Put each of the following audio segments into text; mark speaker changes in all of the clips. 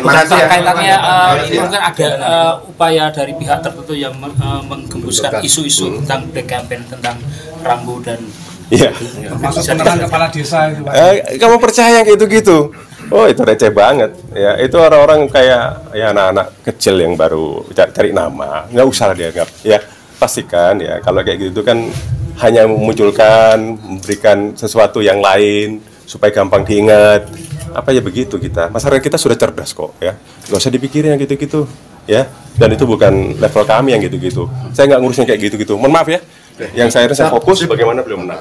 Speaker 1: Bukan
Speaker 2: makasih ya.
Speaker 1: kaitannya
Speaker 2: Makasih ya.
Speaker 1: mungkin ada upaya dari pihak tertentu yang menggembuskan isu-isu tentang black campaign, tentang Rambo dan
Speaker 3: Iya.
Speaker 4: Masuk penenang kepala desa itu Pak.
Speaker 3: Kamu percaya yang gitu-gitu? Oh, itu receh banget. Ya, itu orang-orang kayak ya anak-anak kecil yang baru cari nama. Nggak usah dianggap. Ya, pastikan ya kalau kayak gitu kan hanya memunculkan, memberikan sesuatu yang lain supaya gampang diingat. Apa ya begitu kita. Masyarakat kita sudah cerdas kok ya. Nggak usah dipikirin yang gitu-gitu ya. Dan itu bukan level kami yang gitu-gitu. Saya nggak ngurusin kayak gitu-gitu. Mohon maaf ya. Yang saya fokus bagaimana beliau menang.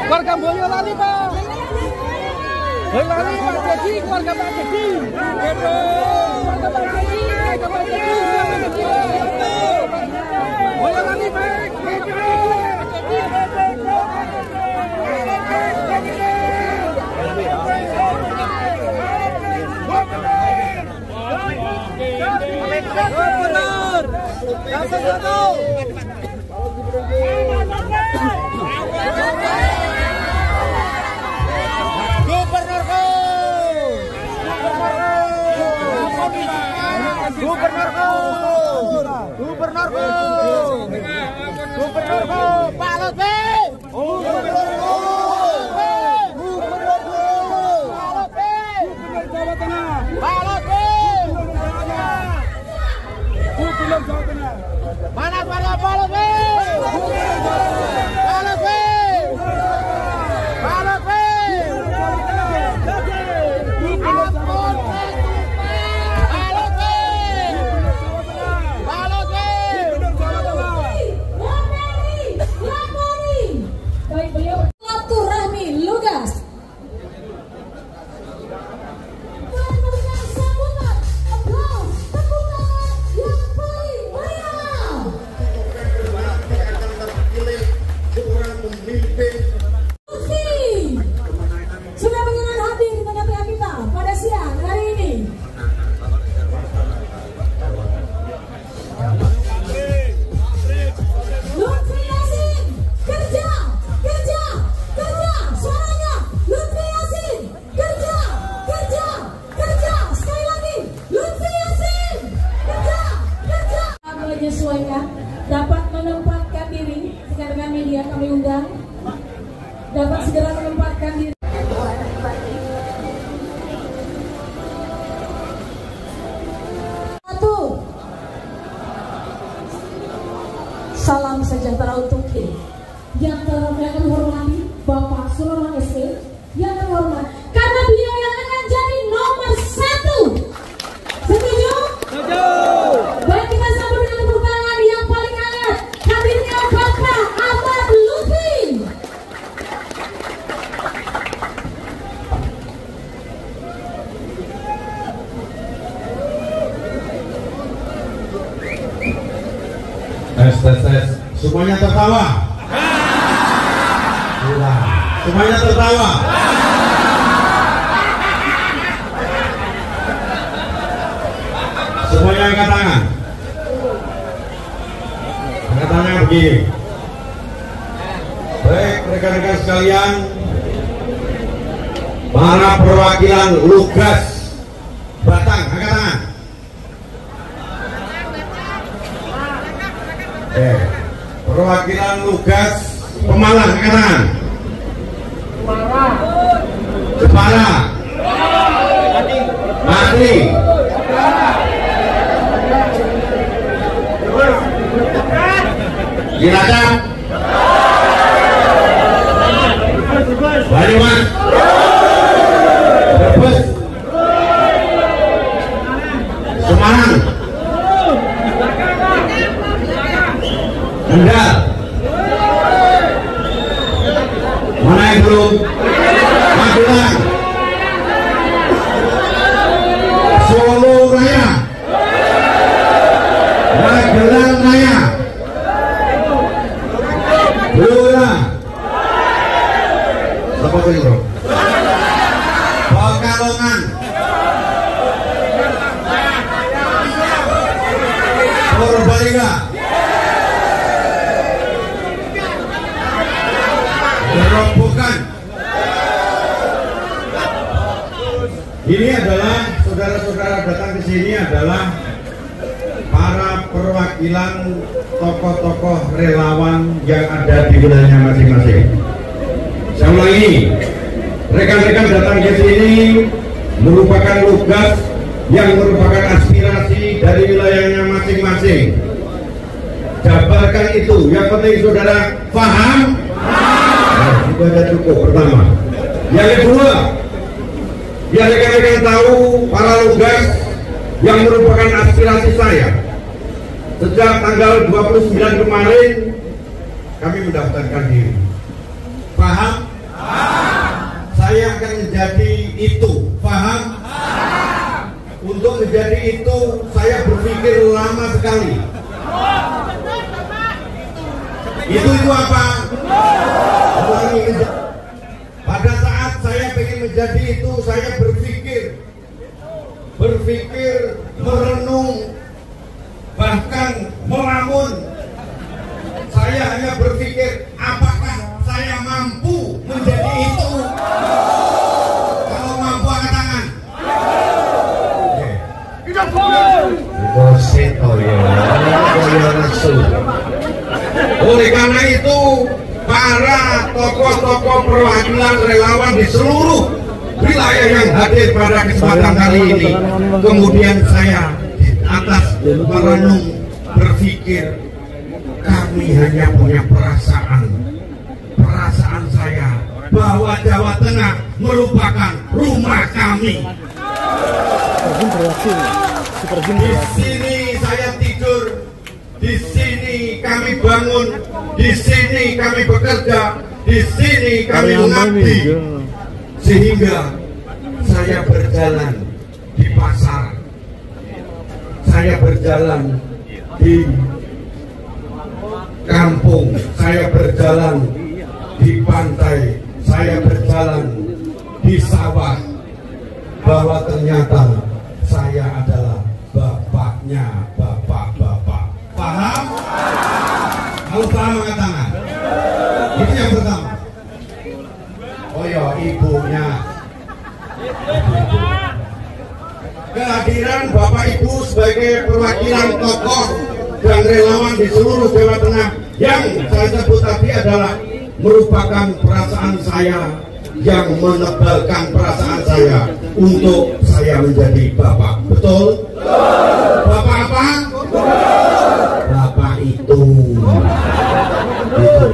Speaker 5: Keluarga Boyolali Pak. Boyolali Pak Dedi, keluarga Pak Dedi. Keluarga Pak Dedi, keluarga Pak Dedi. Boyolali Pak. Benar. Satu. Gubernur Pak Lutfi. Mana suara Pak Lutfi? Pak Lutfi. Pak Lutfi.
Speaker 6: Sudah berkenan hadir di tengah-tengah kita pada siang hari ini. Lutfi Yassin, kerja, suaranya. Lutfi Yassin, kerja. Sekali lagi, Lutfi Yassin, kerja. Menyesuaikan, dapat menempatkan diri dengan media kami undang. Dapat segera menempatkan diri. Salam sejahtera untuk kita. Yang kami hormati Bapak Sulaiman SE, yang kami hormati karena beliau yang akan jadi nomor 1. Setuju? Setuju. Baik, kita sambut dengan tepuk tangan yang paling hangat hadirnya Bapak Ahmad Lutfi.
Speaker 7: Tes. Semuanya tertawa? Semuanya tertawa? Semuanya angkat tangan. Angkat tangan begini. Baik, rekan-rekan sekalian, para perwakilan Lugas Batang, angkat tangan. Perwakilan Lugas Pemalang, angkat tangan. Jepara, Mati, Cilacap, Banyumas, Brebes, Semarang, Kendal. Mana yang belum? Magelang, Solo Raya, Magelang Raya, Blora, siapa tuh bro? Pekalongan, Purbalingga, Gerobokan, Ini adalah saudara-saudara datang ke sini adalah para perwakilan tokoh-tokoh relawan yang ada di wilayahnya masing-masing. Saya ulangi, rekan-rekan datang ke sini merupakan tugas yang merupakan aspirasi dari wilayahnya masing-masing. Jabarkan itu, yang penting saudara paham? Nah, itu ada cukup pertama. Yang kedua, biar rekan-rekan tahu para tugas yang merupakan aspirasi saya. Sejak tanggal 29 kemarin kami mendaftarkan diri. Paham? Saya akan menjadi itu. Paham? Untuk menjadi itu saya berpikir lama sekali. Itu apa? Pada saat saya ingin menjadi itu, saya berpikir, merenung, bahkan melamun. Saya hanya berpikir, apakah saya mampu menjadi itu? Kalau mampu angkat tangan. Oleh karena itu, para tokoh-tokoh perwakilan relawan di seluruh wilayah yang hadir pada kesempatan kali ini, kemudian saya di atas merenung berpikir, kami hanya punya perasaan saya bahwa Jawa Tengah merupakan rumah kami. Di sini saya tidur, di sini kami bangun, di sini kami bekerja, di sini kami mengabdi. Sehingga saya berjalan di pasar, saya berjalan di kampung, saya berjalan di pantai, saya berjalan di sawah, bahwa ternyata saya adalah bapaknya bapak-bapak. Paham? Harus paham angkat tangan. Itu yang pertama. Oh ya, ibunya. Kehadiran Bapak Ibu sebagai perwakilan tokoh dan relawan di seluruh Jawa Tengah yang saya sebut tadi adalah merupakan perasaan saya, yang menebalkan perasaan saya untuk saya menjadi bapak. Betul? Bapak apa? Bapak itu. Itu.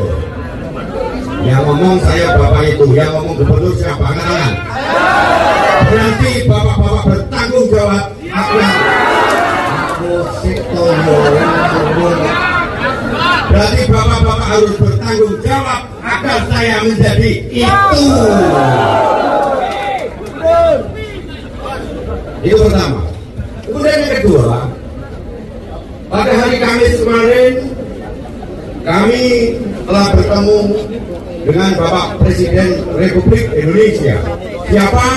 Speaker 7: Yang ngomong saya bapak itu, yang ngomong gubernur siapa? Kan? Berarti bapak-bapak bertanggung jawab. Berarti bapak-bapak harus bertanggung jawab agar saya menjadi itu. Itu pertama. Kemudian yang kedua, pada hari Kamis kemarin kami telah bertemu dengan Bapak Presiden Republik Indonesia. Siapa?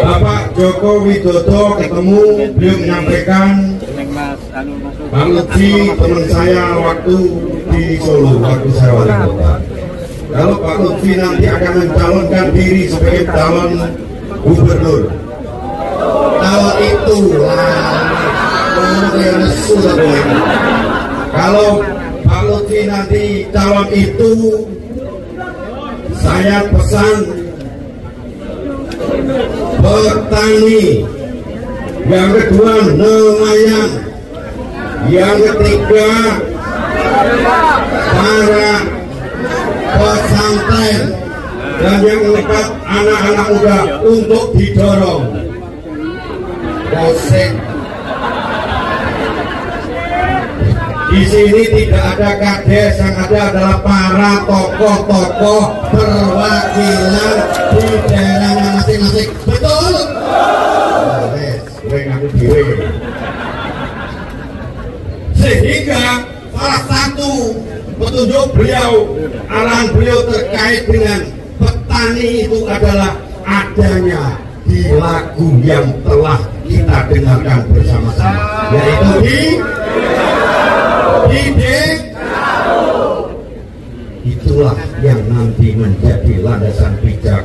Speaker 7: Bapak Joko Widodo ketemu, beliau menyampaikan, Bang Lutfi teman saya waktu di Solo, waktu saya wali kota. Kalau Pak Lutfi nanti akan mencalonkan diri sebagai calon gubernur, kalau itu kalau Pak Lutfi nanti calon itu, saya pesan bertani, yang kedua nelayan, yang ketiga para pesantren, dan yang keempat anak-anak muda untuk didorong. Dosen. Di sini tidak ada kades, yang ada adalah para tokoh-tokoh perwakilan di daerahnya masing-masing. Betul? Sehingga salah satu petunjuk beliau, arahan beliau terkait dengan petani itu adalah adanya di lagu yang telah kita dengarkan bersama-sama, yaitu didik. Itulah yang nanti menjadi landasan bijak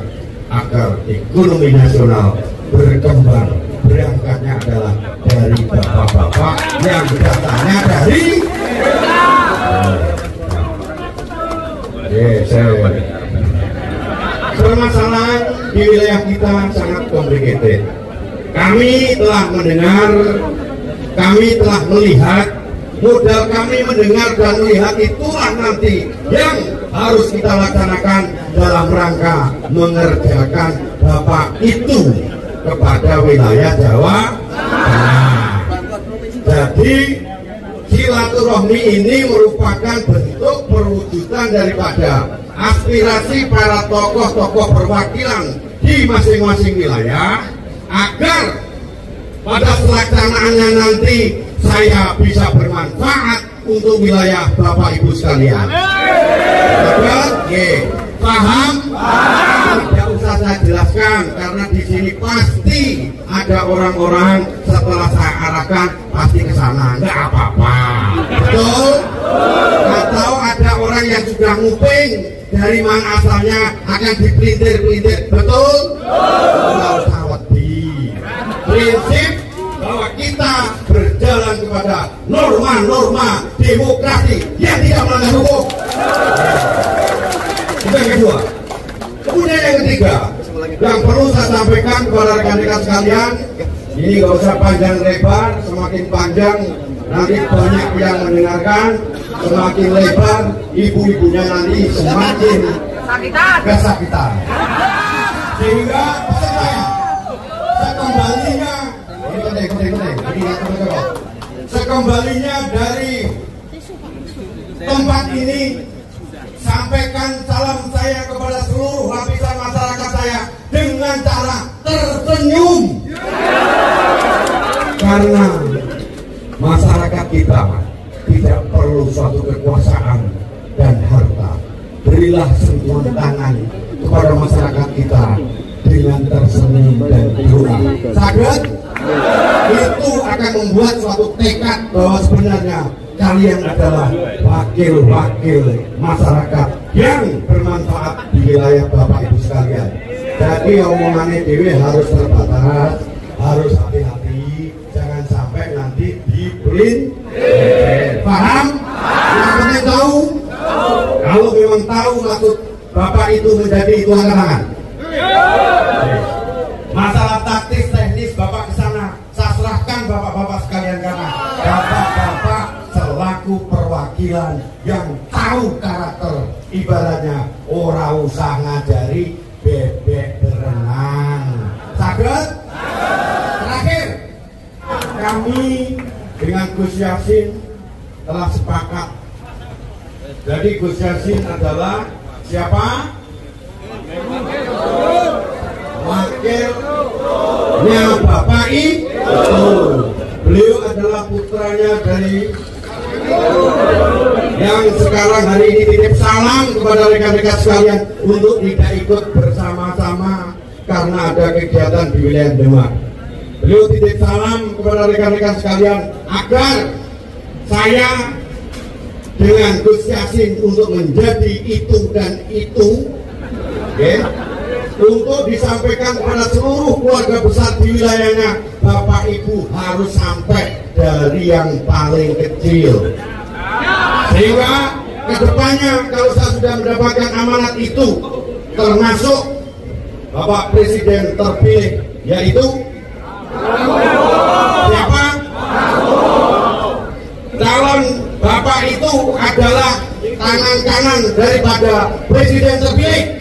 Speaker 7: agar ekonomi nasional berkembang. Berangkatnya adalah dari bapak-bapak yang datangnya dari permasalahan di wilayah kita sangat complicated. Kami telah mendengar, kami telah melihat, modal kami mendengar dan melihat itulah nanti yang harus kita laksanakan dalam rangka mengerjakan Bapak itu kepada wilayah Jawa Tengah. Jadi silaturahmi ini merupakan bentuk perwujudan daripada aspirasi para tokoh-tokoh perwakilan di masing-masing wilayah, agar pada pelaksanaannya nanti saya bisa bermanfaat untuk wilayah Bapak Ibu sekalian. Oke, paham? Tidak usah saya jelaskan karena di sini pasti ada orang-orang setelah saya arahkan pasti ke sana, nggak apa-apa. Betul? Atau ada orang yang sudah nguping dari mana asalnya akan dipelintir-pelintir, betul? Nggak usah wedi. Prinsip bahwa kita berjalan kepada norma-norma demokrasi yang tidak melanggar hukum. Itu yang kedua. Kemudian yang ketiga, yang perlu saya sampaikan kepada rekan-rekan sekalian, ini gak usah panjang lebar, semakin panjang nanti banyak yang mendengarkan, semakin lebar ibu-ibunya nanti semakin kesakitan. Sehingga saya sekembalinya, sekembalinya dari tempat ini, sampaikan salam saya kepada seluruh lapisan masyarakat saya dengan cara tersenyum. Karena masyarakat kita tidak perlu suatu kekuasaan dan harta. Berilah sentuhan tangan kepada masyarakat kita dengan tersenyum dan doa. Saged itu akan membuat suatu tekad bahwa sebenarnya kalian adalah wakil-wakil masyarakat yang bermanfaat di wilayah Bapak Ibu sekalian. Jadi omongannya dewi harus terbatas, harus hati-hati, jangan sampai nanti dibelin. Paham? Yang penting tahu. Kalau memang tahu maksud Bapak itu menjadi itu angkat tangan. Masalah taktis teknis Bapak ke sana, saya serahkan Bapak-bapak sekalian karena Bapak-bapak selaku perwakilan yang tahu karakter, ibaratnya orang usah ngajari bebek berenang. Saged? Terakhir, kami dengan Gus Yassin telah sepakat. Jadi Gus Yassin adalah siapa? Wakilnya Bapak Ibu. Beliau adalah putranya dari yang sekarang hari ini titip salam kepada rekan-rekan sekalian untuk tidak ikut bersama-sama karena ada kegiatan di wilayah Demak. Beliau titip salam kepada rekan-rekan sekalian agar saya dengan Gus Yassin untuk menjadi itu dan itu, untuk disampaikan kepada seluruh keluarga besar di wilayahnya. Bapak Ibu harus sampai dari yang paling kecil, sehingga kedepannya kalau saya sudah mendapatkan amanat itu, termasuk Bapak Presiden terpilih, yaitu siapa? Calon Bapak itu adalah tangan kanan daripada Presiden terpilih.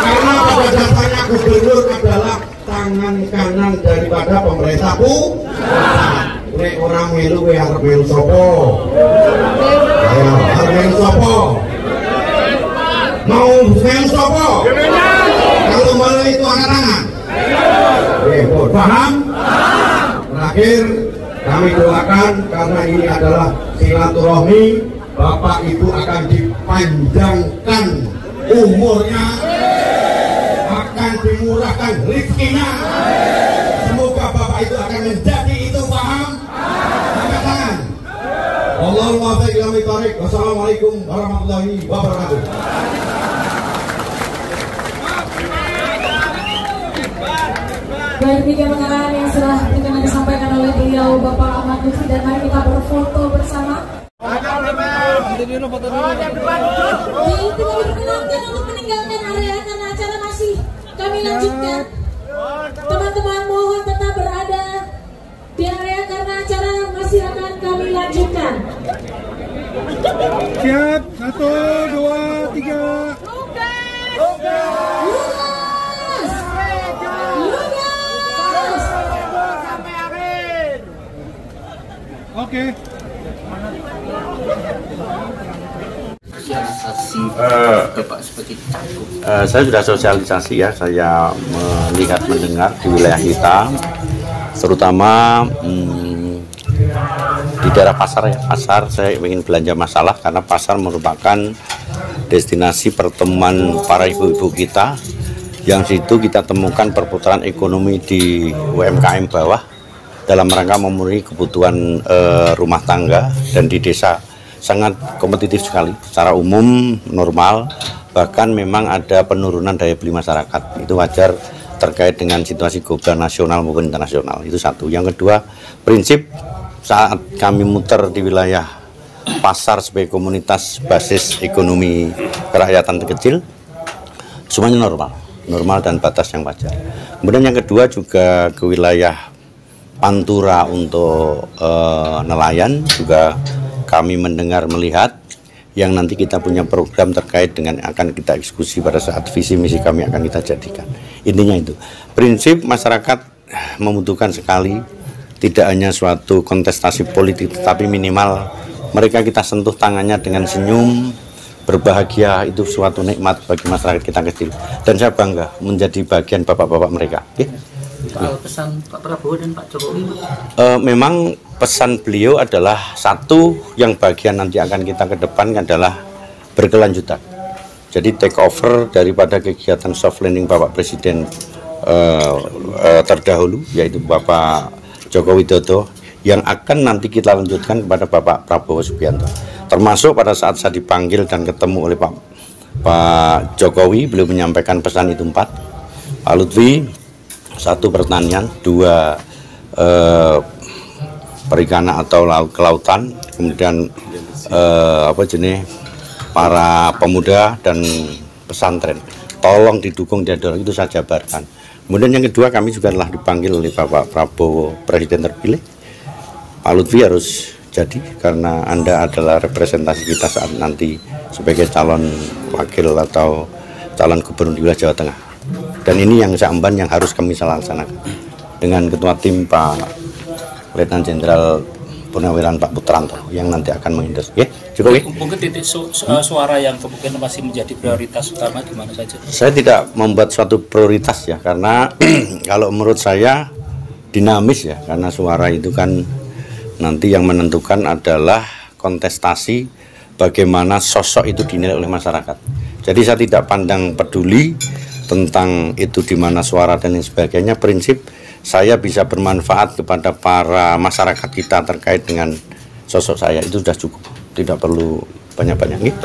Speaker 7: Karena pada dasarnya gubernur adalah tangan kanan daripada pemerintah pusat. Nek orang melu arep melu sapa? Ayo, arep melu sapa? Mau melu sapa? Kalau melu itu angkat tangan. Paham? Terakhir, kami doakan karena ini adalah silaturahmi, Bapak Ibu akan dipanjangkan umurnya, akan dimurahkan rezekinya. Semoga Bapak itu akan menjadi itu, paham? Angkat tangan. Allahumma barik. Wassalamualaikum warahmatullahi wabarakatuh.
Speaker 6: Baik, demikian pengarahan yang sudah disampaikan oleh beliau Bapak Ahmad Lutfi, dan mari kita berfoto bersama. Tinggal diperkenankan untuk meninggalkan area karena acara masih kami lanjutkan. Teman-teman mohon tetap berada di area karena acara masih akan kami lanjutkan.
Speaker 4: Siap, 1, 2, 3.
Speaker 6: Lugas.
Speaker 5: Sampai akhir.
Speaker 4: Oke.
Speaker 2: Saya sudah sosialisasi ya, saya melihat mendengar di wilayah kita, terutama di daerah pasar ya. Pasar saya ingin belanja masalah karena pasar merupakan destinasi pertemuan para ibu-ibu kita, yang situ kita temukan perputaran ekonomi di UMKM bawah dalam rangka memenuhi kebutuhan rumah tangga, dan di desa sangat kompetitif sekali secara umum, normal, bahkan memang ada penurunan daya beli masyarakat. Itu wajar terkait dengan situasi global nasional maupun internasional. Itu satu. Yang kedua, prinsip saat kami muter di wilayah pasar sebagai komunitas basis ekonomi kerakyatan terkecil, semuanya normal dan batas yang wajar. Kemudian yang kedua juga ke wilayah Pantura untuk nelayan, juga kami mendengar melihat yang nanti kita punya program terkait dengan akan kita eksekusi pada saat visi misi kami akan kita jadikan. Intinya itu, prinsip masyarakat membutuhkan sekali tidak hanya suatu kontestasi politik, tetapi minimal mereka kita sentuh tangannya dengan senyum, berbahagia, itu suatu nikmat bagi masyarakat kita kecil. Dan saya bangga menjadi bagian bapak-bapak mereka.
Speaker 1: Pesan Pak Prabowo dan Pak Jokowi.
Speaker 2: Memang pesan beliau adalah satu, yang bagian nanti akan kita ke depan adalah berkelanjutan. Jadi take over daripada kegiatan soft landing Bapak Presiden terdahulu, yaitu Bapak Joko Widodo, yang akan nanti kita lanjutkan kepada Bapak Prabowo Subianto. Termasuk pada saat saya dipanggil dan ketemu oleh Pak Jokowi, beliau menyampaikan pesan itu 4. Pak Lutfi, 1 pertanian, 2 perikanan atau kelautan, kemudian para pemuda dan pesantren, tolong didukung dan dorong, itu saya jabarkan. Kemudian yang kedua, kami juga telah dipanggil oleh Bapak Prabowo Presiden terpilih. Pak Lutfi harus jadi, karena Anda adalah representasi kita saat nanti sebagai calon wakil atau calon gubernur di wilayah Jawa Tengah. Dan ini yang saya emban yang harus kami laksanakan dengan ketua tim Pak Letnan Jenderal Purnawiran Pak Putranto yang nanti akan mengendus. Ya, cukup.
Speaker 1: Mungkin titik suara yang kemungkinan masih menjadi prioritas utama di mana saja?
Speaker 2: Saya tidak membuat suatu prioritas ya, karena kalau menurut saya dinamis ya, karena suara itu kan nanti yang menentukan adalah kontestasi bagaimana sosok itu dinilai oleh masyarakat. Jadi saya tidak pandang peduli tentang itu di mana suara dan lain sebagainya. Prinsip saya bisa bermanfaat kepada para masyarakat kita terkait dengan sosok saya, itu sudah cukup, tidak perlu banyak-banyak.
Speaker 4: Yang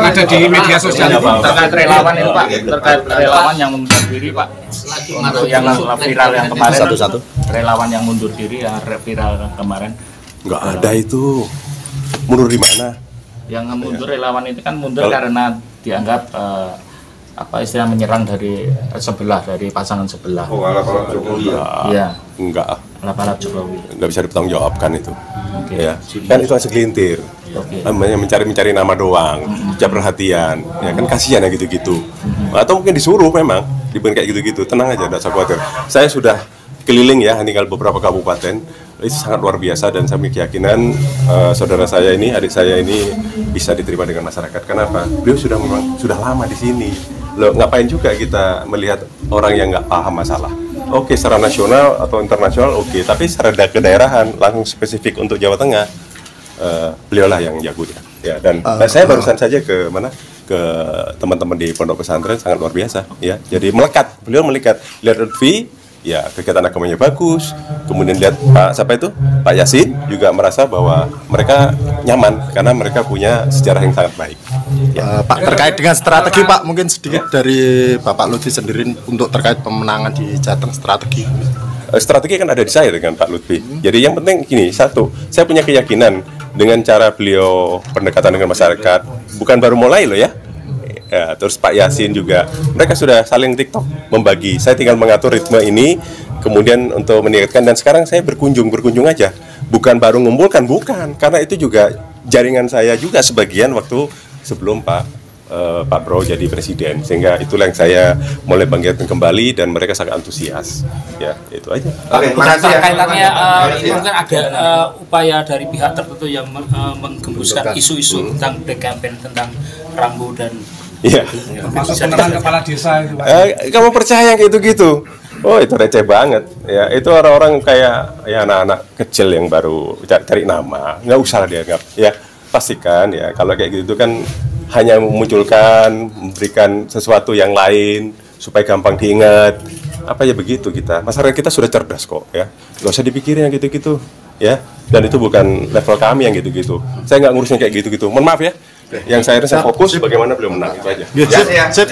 Speaker 4: ada di media sosial
Speaker 8: terkait relawan itu Pak, terkait relawan yang mundur diri Pak, untuk yang viral yang kemarin,
Speaker 2: satu-satu
Speaker 8: relawan yang mundur diri yang viral kemarin.
Speaker 3: Nggak ada itu. Mundur di mana?
Speaker 8: Yang mundur relawan itu kan mundur karena dianggap istilah menyerang dari sebelah, dari pasangan sebelah.
Speaker 3: Oh, ala-ala Jokowi ya?
Speaker 8: Iya.
Speaker 3: Enggak.
Speaker 8: Ala-ala Jokowi.
Speaker 3: Nggak bisa dipertanggungjawabkan itu.
Speaker 8: Okay.
Speaker 3: Ya. Kan itu segelintir.
Speaker 8: Okay.
Speaker 3: Namanya mencari nama doang, tidak perhatian. Ya kan kasihan ya gitu-gitu. Atau mungkin disuruh memang, dibuat kayak gitu-gitu. Tenang aja, tidak usah khawatir. Saya sudah keliling ya, tinggal beberapa kabupaten. Itu sangat luar biasa, dan saya keyakinan saudara saya ini, adik saya ini bisa diterima dengan masyarakat. Kenapa? Beliau sudah lama di sini. Loh, ngapain juga kita melihat orang yang nggak paham masalah? Oke, secara nasional atau internasional oke, tapi secara kedaerahan langsung spesifik untuk Jawa Tengah, beliaulah yang jagonya. Ya, dan saya barusan saja ke mana? Ke teman-teman di pondok pesantren, sangat luar biasa. Ya, jadi beliau melekat. Lihat Lutfi, ya kegiatan agamanya bagus. Kemudian lihat Pak Yasin juga merasa bahwa mereka nyaman karena mereka punya sejarah yang sangat baik.
Speaker 9: Pak, terkait dengan strategi Pak, mungkin sedikit dari Bapak Lutfi sendiri untuk terkait pemenangan di Jateng strategi.
Speaker 3: Strategi kan ada di saya dengan Pak Lutfi. Jadi yang penting gini, satu, saya punya keyakinan dengan cara beliau pendekatan dengan masyarakat, bukan baru mulai loh ya. Ya, terus Pak Yasin juga, mereka sudah saling TikTok membagi. Saya tinggal mengatur ritme ini, kemudian untuk meningkatkan, dan sekarang saya berkunjung aja, bukan baru ngumpulkan, bukan, karena itu juga jaringan saya juga sebagian waktu sebelum Pak Bro jadi presiden, sehingga itulah yang saya mulai bangkitkan kembali dan mereka sangat antusias. Ya, itu aja.
Speaker 1: Oke, kaitannya mungkin ada upaya dari pihak tertentu yang menggembuskan isu-isu tentang black campaign, tentang Rambo dan
Speaker 4: masuk penerangan kepala desa itu Pak.
Speaker 3: Kamu percaya yang gitu-gitu? Oh, itu receh banget. Ya, itu orang-orang kayak ya anak-anak kecil yang baru cari nama, nggak usah dianggap. Ya, pastikan ya kalau kayak gitu kan hanya memunculkan, memberikan sesuatu yang lain supaya gampang diingat. Apa ya begitu kita? Masyarakat kita sudah cerdas kok ya. Nggak usah dipikirin yang gitu-gitu ya. Dan itu bukan level kami yang gitu-gitu. Saya nggak ngurusin kayak gitu-gitu. Mohon maaf ya. Yang saya fokus bagaimana beliau menang itu aja.
Speaker 9: Sip.